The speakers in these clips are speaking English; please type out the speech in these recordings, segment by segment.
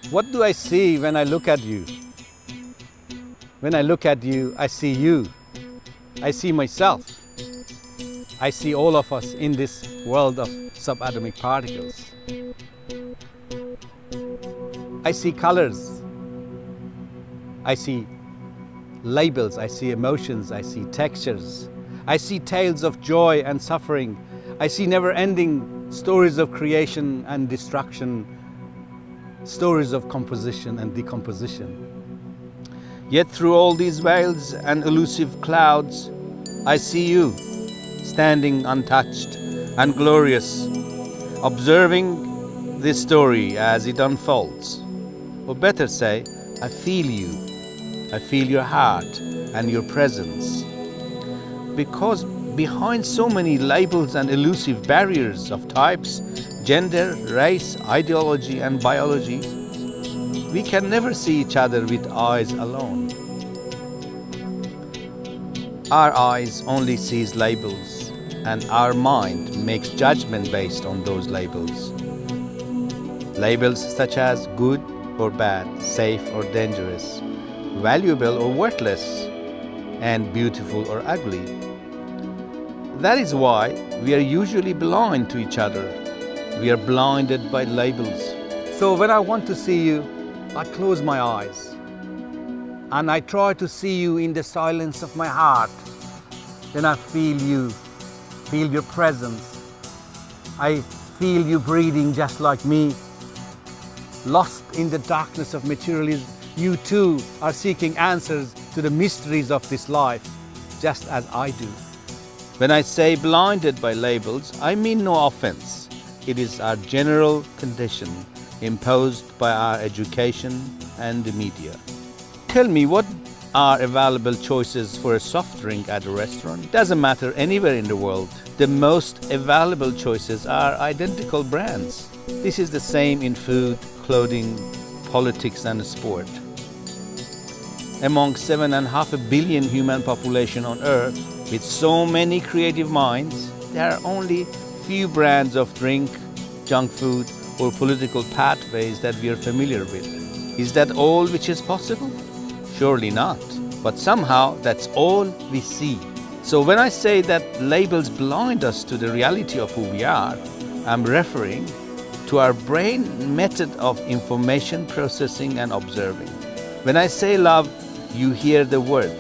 What do I see when I look at you? When I look at you, I see you. I see myself. I see all of us in this world of subatomic particles. I see colors. I see labels. I see emotions. I see textures. I see tales of joy and suffering. I see never-ending stories of creation and destruction, stories of composition and decomposition. Yet through all these veils and elusive clouds, I see you, standing untouched and glorious, observing this story as it unfolds. Or better say, I feel you. I feel your heart and your presence. Because behind so many labels and elusive barriers of types, gender, race, ideology and biology, we can never see each other with eyes alone. Our eyes only sees labels, and our mind makes judgment based on those labels. Labels such as good or bad, safe or dangerous, valuable or worthless, and beautiful or ugly. That is why we are usually blind to each other. We are blinded by labels. So when I want to see you, I close my eyes and I try to see you in the silence of my heart. Then I feel you, feel your presence. I feel you breathing just like me. Lost in the darkness of materialism, you too are seeking answers to the mysteries of this life, just as I do. When I say blinded by labels, I mean no offense. It is our general condition imposed by our education and the media. Tell me, what are available choices for a soft drink at a restaurant? It doesn't matter anywhere in the world. The most available choices are identical brands. This is the same in food, clothing, politics and sport. Among 7.5 billion human population on Earth, with so many creative minds, there are only few brands of drink, junk food or political pathways that we are familiar with. Is that all which is possible? Surely not. But somehow that's all we see. So when I say that labels blind us to the reality of who we are, I'm referring to our brain method of information processing and observing. When I say love, you hear the word,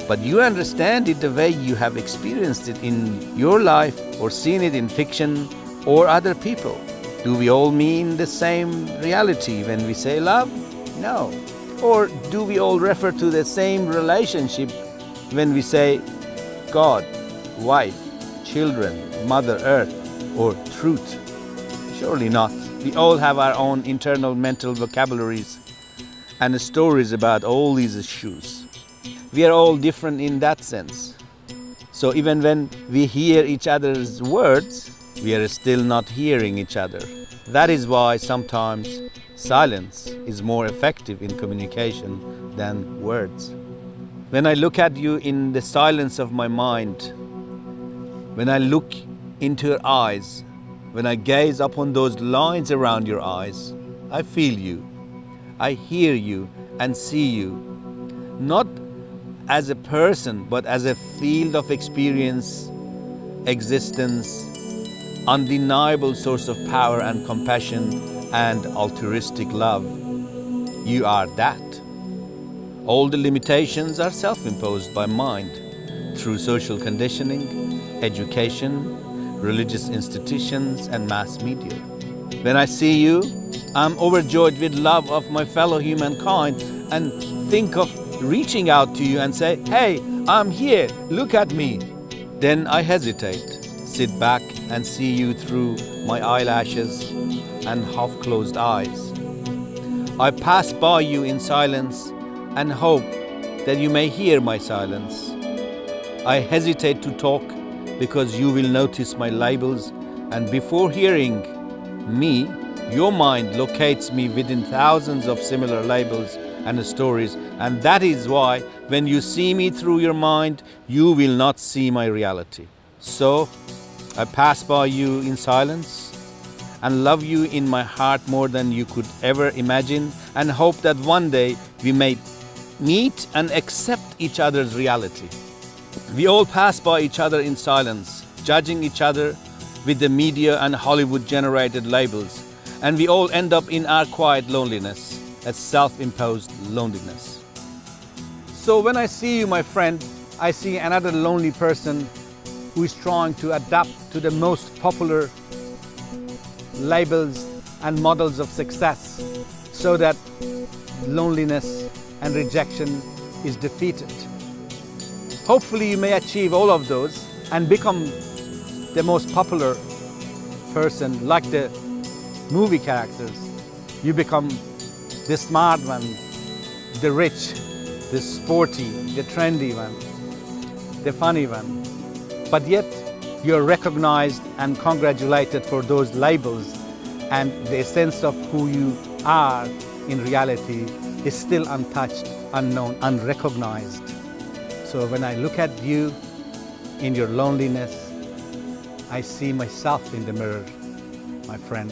but you understand it the way you have experienced it in your life or seen it in fiction or other people. Do we all mean the same reality when we say love? No. Or do we all refer to the same relationship when we say God, wife, children, Mother Earth, or truth? Surely not. We all have our own internal mental vocabularies and stories about all these issues. We are all different in that sense. So even when we hear each other's words, we are still not hearing each other. That is why sometimes silence is more effective in communication than words. When I look at you in the silence of my mind, when I look into your eyes, when I gaze upon those lines around your eyes, I feel you, I hear you and see you, not as a person, but as a field of experience, existence, undeniable source of power and compassion and altruistic love. You are that. All the limitations are self-imposed by mind through social conditioning, education, religious institutions and mass media. When I see you, I'm overjoyed with love of my fellow humankind and think of reaching out to you and say, hey, I'm here, look at me. Then I hesitate, sit back and see you through my eyelashes and half-closed eyes. I pass by you in silence and hope that you may hear my silence. I hesitate to talk because you will notice my labels, and before hearing me, your mind locates me within thousands of similar labels and stories, and that is why when you see me through your mind, you will not see my reality. So I pass by you in silence and love you in my heart more than you could ever imagine, and hope that one day we may meet and accept each other's reality. We all pass by each other in silence, judging each other with the media and Hollywood-generated labels, and we all end up in our quiet loneliness, a self-imposed loneliness. So when I see you, my friend, I see another lonely person who is trying to adapt to the most popular labels and models of success so that loneliness and rejection is defeated. Hopefully you may achieve all of those and become the most popular person like the movie characters. You become the smart one, the rich, the sporty, the trendy one, the funny one. But yet you're recognized and congratulated for those labels, and the essence of who you are in reality is still untouched, unknown, unrecognized. So when I look at you in your loneliness, I see myself in the mirror, my friend.